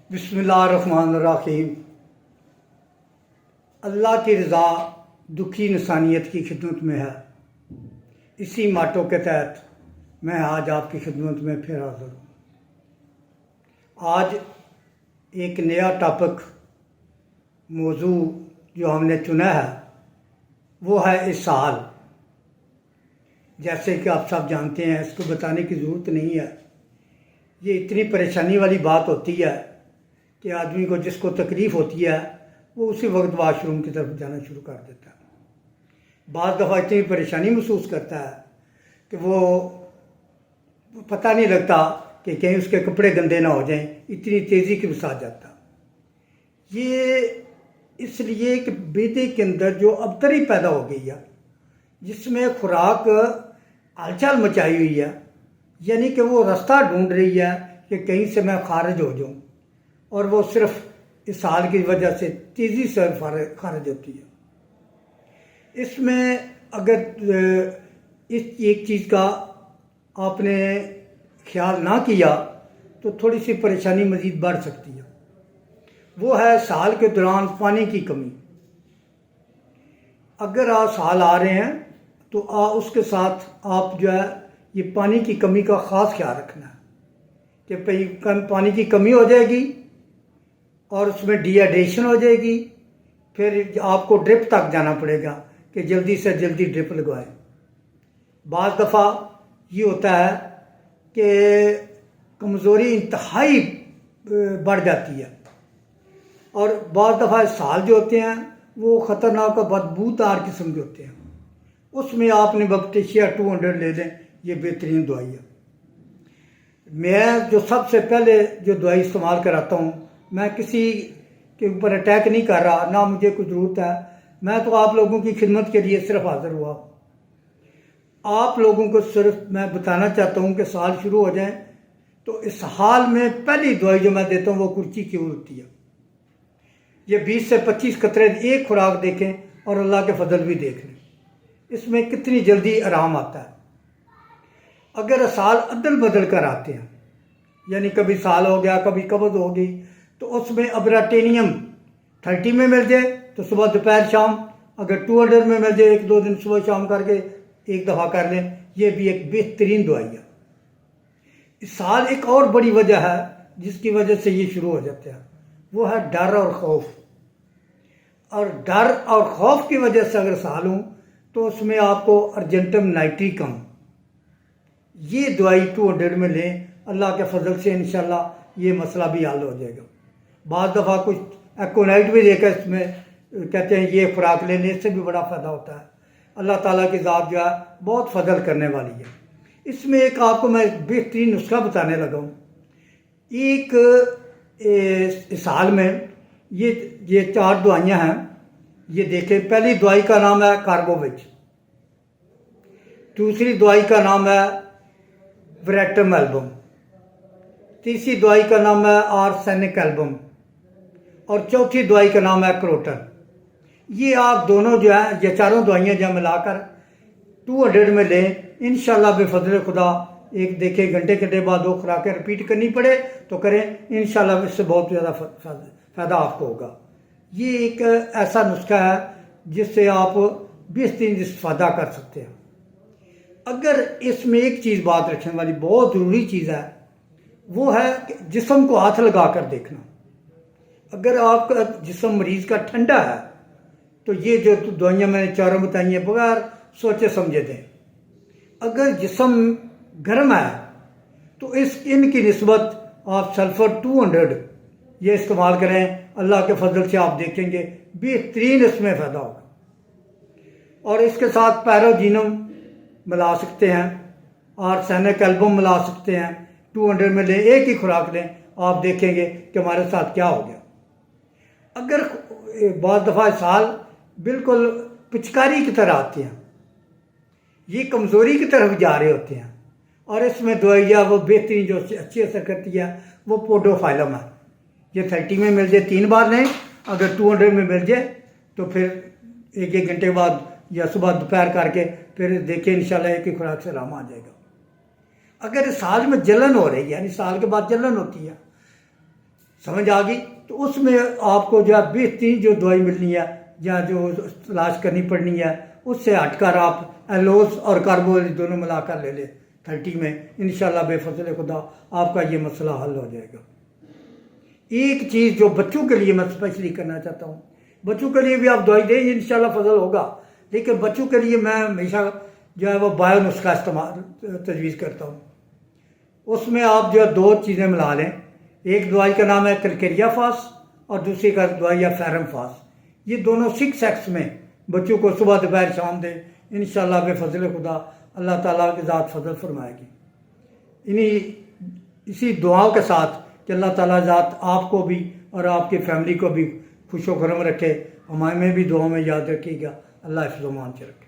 بسم اللہ الرحمن الرحیم۔ اللہ کی رضا دکھی انسانیت کی خدمت میں ہے۔ اسی ماٹو کے تحت میں آج آپ کی خدمت میں پھر حاضر ہوں۔ آج ایک نیا ٹاپک موضوع جو ہم نے چنا ہے وہ ہے اسہال۔ جیسے کہ آپ سب جانتے ہیں، اس کو بتانے کی ضرورت نہیں ہے۔ یہ اتنی پریشانی والی بات ہوتی ہے کہ آدمی کو جس کو تکلیف ہوتی ہے وہ اسی وقت واش روم کی طرف جانا شروع کر دیتا ہے۔ بعض دفعہ اتنی پریشانی محسوس کرتا ہے کہ وہ پتہ نہیں لگتا کہ کہیں اس کے کپڑے گندے نہ ہو جائیں، اتنی تیزی کے ساتھ جاتا۔ یہ اس لیے کہ بیٹے کے اندر جو ابتری پیدا ہو گئی ہے، جس میں خوراک ہلچل مچائی ہوئی ہے، یعنی کہ وہ راستہ ڈھونڈ رہی ہے کہ کہیں سے میں خارج ہو جاؤں، اور وہ صرف اسہال کی وجہ سے تیزی سے خارج ہوتی ہے۔ اس میں اگر اس ایک چیز کا آپ نے خیال نہ کیا تو تھوڑی سی پریشانی مزید بڑھ سکتی ہے۔ وہ ہے اسہال کے دوران پانی کی کمی۔ اگر آپ اسہال آ رہے ہیں تو اس کے ساتھ آپ جو ہے یہ پانی کی کمی کا خاص خیال رکھنا ہے کہ پانی کی کمی ہو جائے گی اور اس میں ڈی ہائیڈریشن ہو جائے گی، پھر آپ کو ڈرپ تک جانا پڑے گا کہ جلدی سے جلدی ڈرپ لگوائیں۔ بعض دفعہ یہ ہوتا ہے کہ کمزوری انتہائی بڑھ جاتی ہے، اور بعض دفعہ اسہال جو ہوتے ہیں وہ خطرناک اور بدبودار قسم کے ہوتے ہیں۔ اس میں آپ نے بپٹیشیا 200 لے لیں، یہ بہترین دوائی ہے۔ میں جو سب سے پہلے جو دوائی استعمال کراتا ہوں، میں کسی کے اوپر اٹیک نہیں کر رہا، نہ مجھے کوئی ضرورت ہے، میں تو آپ لوگوں کی خدمت کے لیے صرف حاضر ہوا۔ آپ لوگوں کو صرف میں بتانا چاہتا ہوں کہ سال شروع ہو جائیں تو اس حال میں پہلی دوائی جو میں دیتا ہوں وہ کرچی کی ہوتی ہے۔ یہ 20 سے 25 قطرے ایک خوراک دیکھیں اور اللہ کے فضل بھی دیکھ لیں، اس میں کتنی جلدی آرام آتا ہے۔ اگر اسہال عدل بدل کر آتے ہیں، یعنی کبھی اسہال ہو گیا، کبھی قبض ہو گئی، تو اس میں ابراٹینیم 30 میں مل جائے تو صبح دوپہر شام، اگر 200 میں مل جائے 1-2 دن صبح شام کر کے ایک دفعہ کر لیں، یہ بھی ایک بہترین دوائی ہے۔ اسہال ایک اور بڑی وجہ ہے جس کی وجہ سے یہ شروع ہو جاتا ہے، وہ ہے ڈر اور خوف۔ اور ڈر اور خوف کی وجہ سے اگر اسہال ہوں تو اس میں آپ کو ارجنٹم نائٹریکم یہ دوائی 200 میں لیں، اللہ کے فضل سے انشاءاللہ یہ مسئلہ بھی حل ہو جائے گا۔ بعض دفعہ کچھ ایکونائٹ بھی دے کر اس میں کہتے ہیں یہ خوراک لینے، اس سے بھی بڑا فائدہ ہوتا ہے۔ اللہ تعالیٰ کی ذات جو ہے بہت فضل کرنے والی ہے۔ اس میں ایک آپ کو میں بہترین نسخہ بتانے لگا ہوں۔ ایک اسہال میں یہ 4 دوائیاں ہیں، یہ دیکھیں۔ پہلی دوائی کا نام ہے کاربووچ، دوسری دوائی کا نام ہے وریٹم ایلبم، تیسری دوائی کا نام ہے آرسینک ایلبم، اور چوتھی دوائی کا نام ہے کروٹن۔ یہ آپ دونوں جو ہیں، یہ چاروں دوائیاں جو ملا کر 200 میں لیں، انشاءاللہ بفضل خدا ایک دیکھیں گھنٹے بعد 2 خوراکیں رپیٹ کرنی پڑے تو کریں، انشاءاللہ اس سے بہت زیادہ فائدہ آپ کو ہوگا۔ یہ ایک ایسا نسخہ ہے جس سے آپ بہترین استفادہ کر سکتے ہیں۔ اگر اس میں ایک چیز بات رکھنے والی بہت ضروری چیز ہے، وہ ہے کہ جسم کو ہاتھ لگا کر دیکھنا۔ اگر آپ کا جسم مریض کا ٹھنڈا ہے تو یہ جو دوائیاں میں نے چاروں بتائی ہیں بغیر سوچے سمجھے دیں۔ اگر جسم گرم ہے تو ان کی نسبت آپ سلفر 200 یہ استعمال کریں، اللہ کے فضل سے آپ دیکھیں گے بہترین اس میں فائدہ ہوگا۔ اور اس کے ساتھ پیروجینم ملا سکتے ہیں، آرسینک ایلبم ملا سکتے ہیں، 200 میں لیں، ایک ہی خوراک لیں، آپ دیکھیں گے کہ ہمارے ساتھ کیا ہو گیا۔ اگر بعض دفعہ اسہال بالکل پچکاری کی طرح آتے ہیں، یہ کمزوری کی طرف جا رہے ہوتے ہیں، اور اس میں دوائیاں وہ بہترین جو اچھی اثر کرتی ہے وہ پوڈوفائلم ہے۔ یہ 30 میں مل جائے 3 بار لیں، اگر 200 میں مل جائے تو پھر 1 گھنٹے بعد یا صبح دوپہر کر کے پھر دیکھیں، انشاءاللہ ایک ہی خوراک سے آرام آ جائے گا۔ اگر اسہال میں جلن ہو رہی ہے، یعنی اسہال کے بعد جلن ہوتی ہے، سمجھ آ گئی؟ تو اس میں آپ کو جو ہے بہترین جو دوائی ملنی ہے یا جو تلاش کرنی پڑنی ہے اس سے ہٹ کر آپ ایلوز اور کاربول دونوں ملا کر لے لیں 30 میں، انشاءاللہ بے فضل خدا آپ کا یہ مسئلہ حل ہو جائے گا۔ ایک چیز جو بچوں کے لیے میں اسپیشلی کرنا چاہتا ہوں، بچوں کے لیے بھی آپ دوائی دیں انشاءاللہ فضل ہوگا، لیکن بچوں کے لیے میں ہمیشہ جو ہے وہ بایو نسخہ استعمال تجویز کرتا ہوں۔ اس میں آپ جو ہے 2 چیزیں ملا لیں، ایک دوائی کا نام ہے کلکیریا فاس اور دوسری کا دوائی ہے فیرم فاس۔ یہ دونوں 6 ایکس میں بچوں کو صبح دوپہر شام دیں، انشاءاللہ بے فضل خدا اللہ تعالیٰ کی ذات فضل فرمائے گی۔ اسی دعاؤں کے ساتھ کہ اللہ تعالیٰ ذات آپ کو بھی اور آپ کی فیملی کو بھی خوش و خرم رکھے، ہمیں بھی دعاؤں میں یاد رکھیے گا۔ اللہ حفظ و امان سے رکھے۔